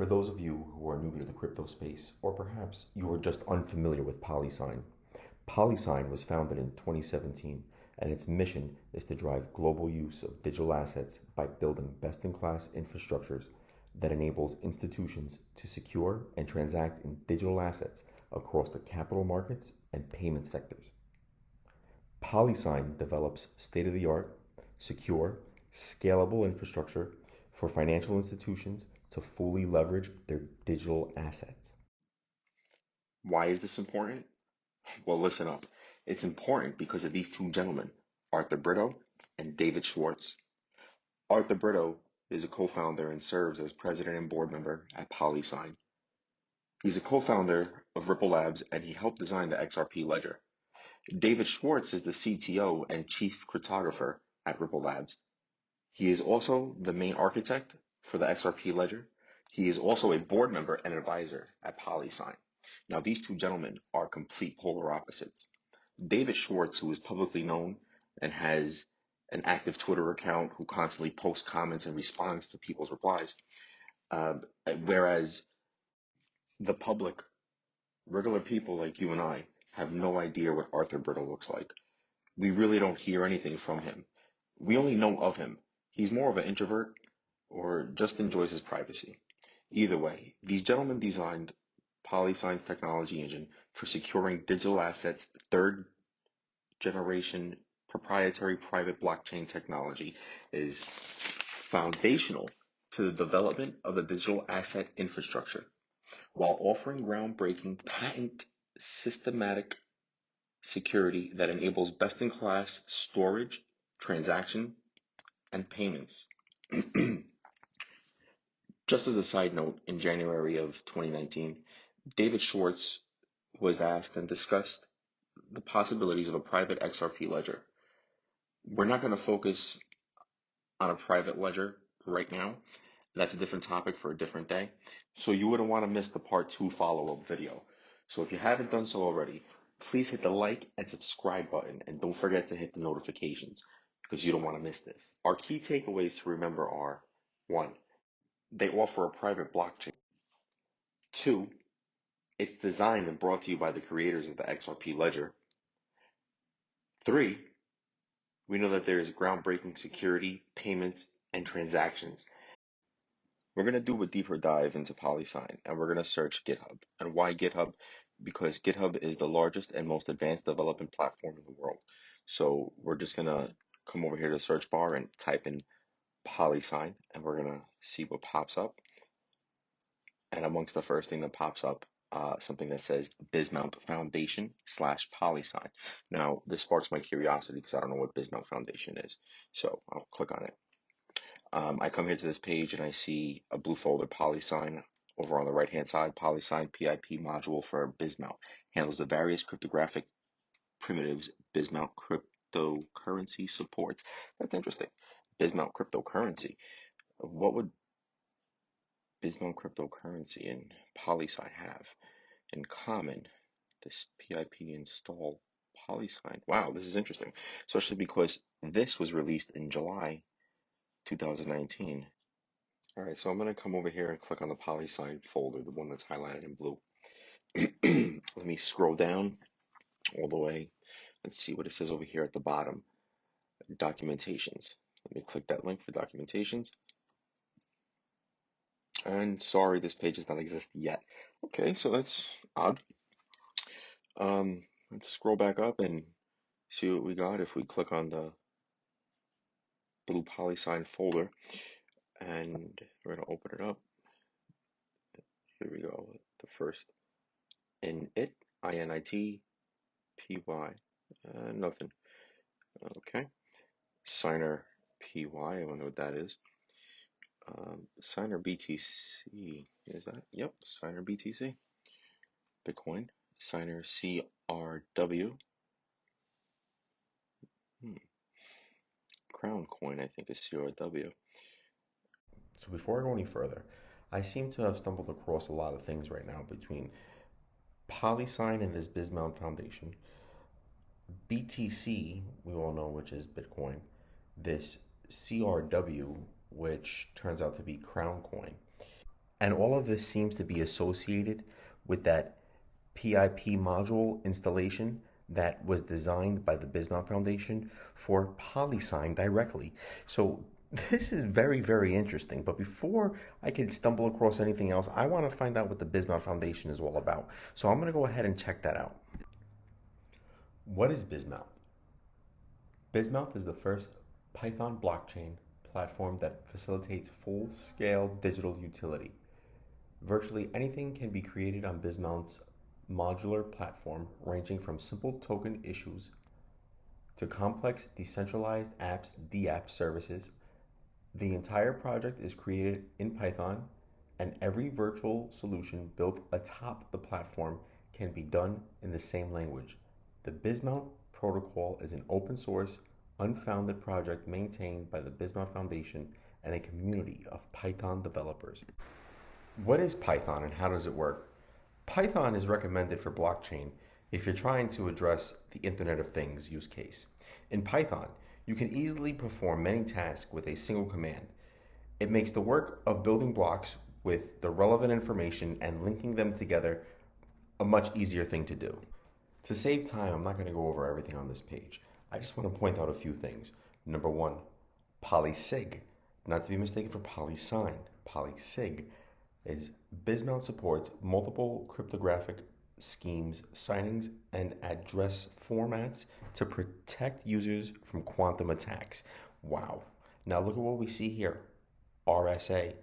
For those of you who are new to the crypto space, or perhaps you are just unfamiliar with Polysign, Polysign was founded in 2017, and its mission is to drive global use of digital assets by building best-in-class infrastructures that enables institutions to secure and transact in digital assets across the capital markets and payment sectors. Polysign develops state-of-the-art, secure, scalable infrastructure for financial institutions to fully leverage their digital assets. Why is this important? Well, listen up. It's important because of these two gentlemen, Arthur Brito and David Schwartz. Arthur Brito is a co-founder and serves as president and board member at Polysign. He's a co-founder of Ripple Labs and he helped design the XRP ledger. David Schwartz is the CTO and chief cryptographer at Ripple Labs. He is also the main architect for the XRP ledger. He is also a board member and advisor at Polysign. Now, these two gentlemen are complete polar opposites. David Schwartz, who is publicly known and has an active Twitter account who constantly posts comments and responds to people's replies, whereas the public, regular people like you and I, have no idea what Arthur Brittle looks like. We really don't hear anything from him. We only know of him. He's more of an introvert or just enjoys his privacy. Either way, these gentlemen designed Polysign's technology engine for securing digital assets. Third generation proprietary private blockchain technology is foundational to the development of the digital asset infrastructure while offering groundbreaking patent systematic security that enables best-in-class storage, transaction, and payments. Just as a side note, in January of 2019, David Schwartz was asked and discussed the possibilities of a private XRP ledger. We're not going to focus on a private ledger right now. That's a different topic for a different day. So you wouldn't want to miss the part 2 follow-up video. So if you haven't done so already, please hit the like and subscribe button and don't forget to hit the notifications because you don't want to miss this. Our key takeaways to remember are: 1, they offer a private blockchain. 2, it's designed and brought to you by the creators of the XRP ledger. 3, we know that there is groundbreaking security, payments, and transactions. We're going to do a deeper dive into Polysign and we're going to search GitHub. And why GitHub? Because GitHub is the largest and most advanced development platform in the world. So we're just going to come over here to the search bar and type in Polysign and we're going to see what pops up. And amongst the first thing that pops up, something that says Bizmount Foundation / Polysign. Now, this sparks my curiosity because I don't know what Bizmount Foundation is. So I'll click on it. I come here to this page and I see a blue folder, Polysign. Over on the right hand side, Polysign PIP module for Bizmount handles the various cryptographic primitives Bizmount cryptocurrency supports. That's interesting. Bizmount cryptocurrency. What would Bizmount cryptocurrency and Polysign have in common? This PIP install Polysign. Wow, this is interesting. Especially because this was released in July 2019. All right, so I'm going to come over here and click on the Polysign folder, the one that's highlighted in blue. Let me scroll down all the way. Let's see what it says over here at the bottom. Documentations. Let me click that link for documentations. And sorry, this page does not exist yet. Okay, so that's odd. Let's scroll back up and see what we got if we click on the blue Polysign folder. And we're going to open it up. Here we go. The first init, INIT, PY, nothing. Okay. Signer PY, I wonder what that is. Signer BTC, is that? Yep, Signer BTC. Bitcoin. Signer CRW. Crown Coin, I think, is CRW. So before I go any further, I seem to have stumbled across a lot of things right now between Polysign and this Bizmount Foundation, BTC, we all know, which is Bitcoin, this CRW, which turns out to be Crown Coin. And all of this seems to be associated with that PIP module installation that was designed by the Bismuth Foundation for Polysign directly. So this is very, very interesting. But before I can stumble across anything else, I want to find out what the Bismuth Foundation is all about. So I'm going to go ahead and check that out. What is Bismount? Bismount is the first Python blockchain platform that facilitates full-scale digital utility. Virtually anything can be created on Bismount's modular platform, ranging from simple token issues to complex decentralized apps, DApp services. The entire project is created in Python, and every virtual solution built atop the platform can be done in the same language. The Bismount protocol is an open source, unfounded project maintained by the Bismuth Foundation and a community of Python developers. What is Python and how does it work? Python is recommended for blockchain if you're trying to address the Internet of Things use case. In Python, you can easily perform many tasks with a single command. It makes the work of building blocks with the relevant information and linking them together a much easier thing to do. To save time, I'm not going to go over everything on this page. I just want to point out a few things. Number one, Polysig, not to be mistaken for Polysign. Polysig is Bismount supports multiple cryptographic schemes, signings, and address formats to protect users from quantum attacks. Wow. Now look at what we see here. RSA,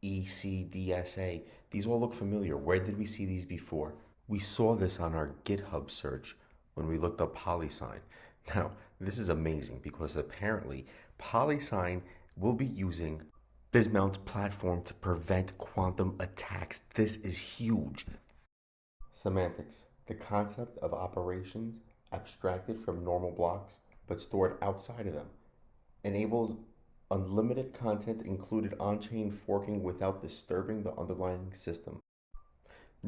ECDSA. These all look familiar. Where did we see these before? We saw this on our GitHub search when we looked up Polysign. Now, this is amazing because apparently Polysign will be using Bismount's platform to prevent quantum attacks. This is huge. Semantics, the concept of operations abstracted from normal blocks but stored outside of them, enables unlimited content included on-chain forking without disturbing the underlying system.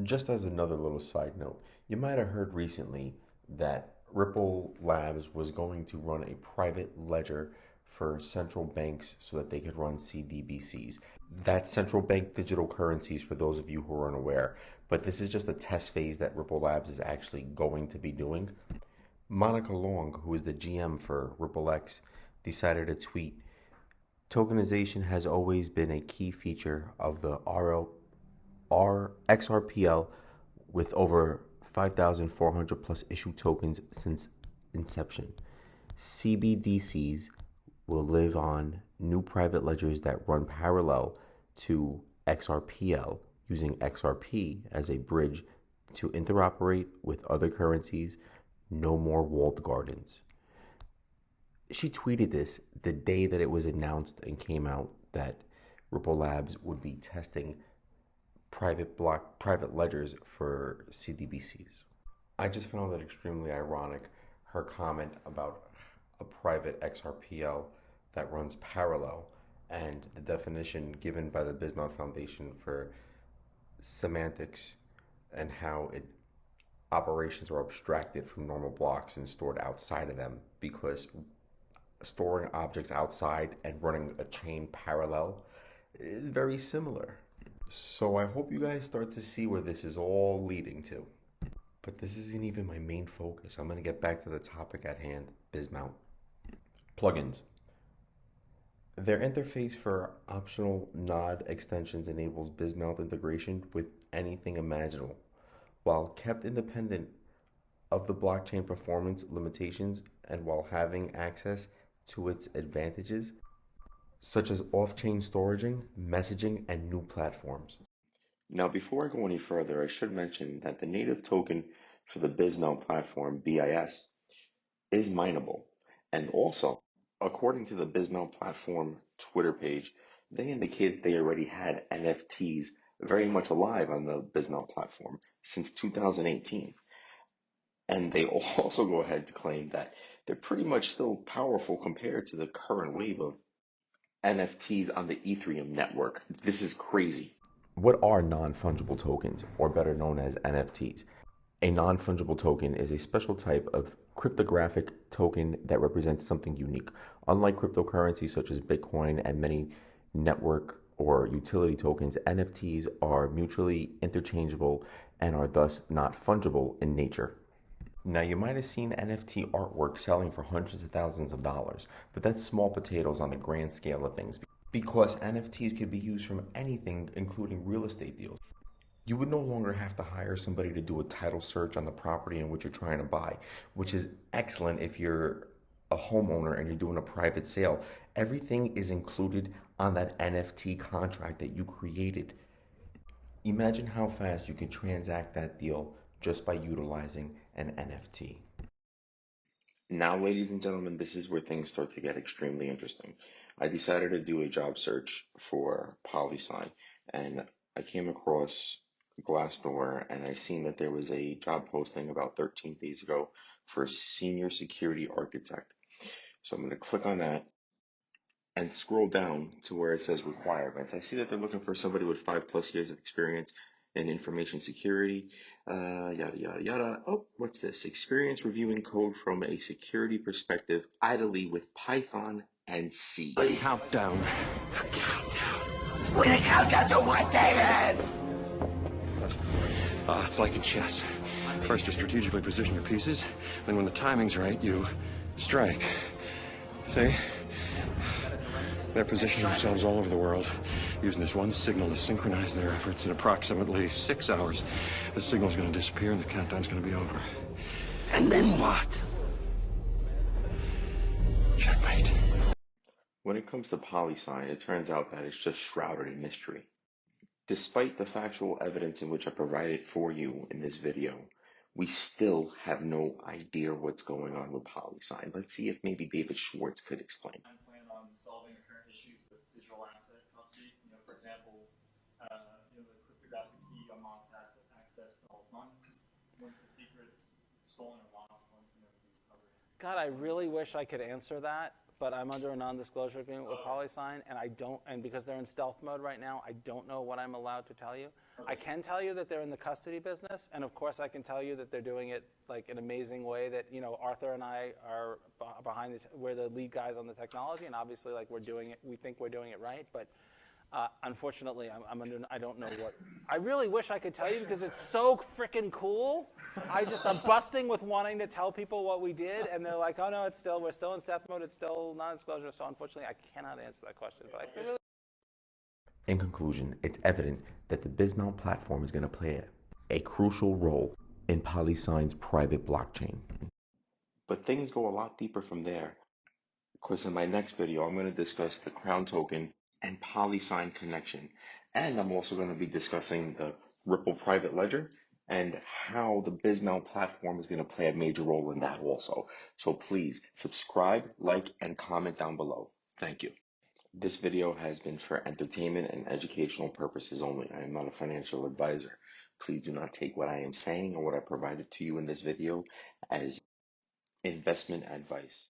Just as another little side note, you might have heard recently that Ripple Labs was going to run a private ledger for central banks so that they could run CBDCs. That's central bank digital currencies for those of you who are unaware. But this is just a test phase that Ripple Labs is actually going to be doing. Monica Long, who is the GM for RippleX, decided to tweet, "Tokenization has always been a key feature of the XRPL with over 5,400 plus issued tokens since inception. CBDCs will live on new private ledgers that run parallel to XRPL, using XRP as a bridge to interoperate with other currencies. No more walled gardens." She tweeted this the day that it was announced and came out that Ripple Labs would be testing private ledgers for CBDCs. I just found it extremely ironic, her comment about a private XRPL that runs parallel and the definition given by the Bismuth Foundation for semantics and how operations are abstracted from normal blocks and stored outside of them, because storing objects outside and running a chain parallel is very similar. So I hope you guys start to see where this is all leading to. But this isn't even my main focus. I'm going to get back to the topic at hand, Bizmount. Plugins. Their interface for optional node extensions enables Bizmount integration with anything imaginable, while kept independent of the blockchain performance limitations and while having access to its advantages, such as off-chain storaging, messaging, and new platforms. Now, before I go any further, I should mention that the native token for the Bizmount platform, BIS, is mineable. And also, according to the Bizmount platform Twitter page, they indicate they already had NFTs very much alive on the Bizmount platform since 2018. And they also go ahead to claim that they're pretty much still powerful compared to the current wave of NFTs on the Ethereum network. This is crazy. What are non-fungible tokens, or better known as NFTs? A non-fungible token is a special type of cryptographic token that represents something unique. Unlike cryptocurrencies such as Bitcoin and many network or utility tokens, NFTs are mutually interchangeable and are thus not fungible in nature. Now, you might have seen NFT artwork selling for hundreds of thousands of dollars, but that's small potatoes on the grand scale of things because NFTs could be used from anything, including real estate deals. You would no longer have to hire somebody to do a title search on the property in which you're trying to buy, which is excellent if you're a homeowner and you're doing a private sale. Everything is included on that NFT contract that you created. Imagine how fast you can transact that deal just by utilizing an NFT. Now, ladies and gentlemen, this is where things start to get extremely interesting. I decided to do a job search for Polysign, and I came across Glassdoor, and I seen that there was a job posting about 13 days ago for a senior security architect. So I'm going to click on that and scroll down to where it says requirements. I see that they're looking for somebody with 5+ years of experience in information security, yada, yada, yada. Oh, what's this? Experience reviewing code from a security perspective, idly with Python and C. Countdown. We're gonna count down to what, David? It's like in chess. First, you strategically position your pieces, then when the timing's right, you strike. See? They're positioning themselves all over the world, using this one signal to synchronize their efforts. In approximately 6 hours, the signal's going to disappear and the countdown's going to be over. And then what? Checkmate. When it comes to Polysign, it turns out that it's just shrouded in mystery. Despite the factual evidence in which I provided for you in this video, we still have no idea what's going on with Polysign. Let's see if maybe David Schwartz could explain. I plan on solving the current issues with digital asset custody. For example, the cryptographic key unlocks access to all funds. Once the secret's stolen or lost, funds can never be recovered. God, I really wish I could answer that, but I'm under a non-disclosure agreement with Polysign, and because they're in stealth mode right now, I don't know what I'm allowed to tell you. I can tell you that they're in the custody business, and of course I can tell you that they're doing it like an amazing way that, Arthur and I are behind this, we're the lead guys on the technology, and obviously like we think we're doing it right, but unfortunately I don't know what. I really wish I could tell you because it's so freaking cool. I'm busting with wanting to tell people what we did, and they're like, oh no, we're still in stealth mode, it's still non-disclosure, so unfortunately I cannot answer that question, but I feel really. In conclusion, it's evident that the Bizmount platform is going to play a crucial role in Polysign's private blockchain. But things go a lot deeper from there, because in my next video, I'm going to discuss the Crown token and Polysign connection. And I'm also going to be discussing the Ripple private ledger and how the Bizmount platform is going to play a major role in that also. So please subscribe, like, and comment down below. Thank you. This video has been for entertainment and educational purposes only. I am not a financial advisor. Please do not take what I am saying or what I provided to you in this video as investment advice.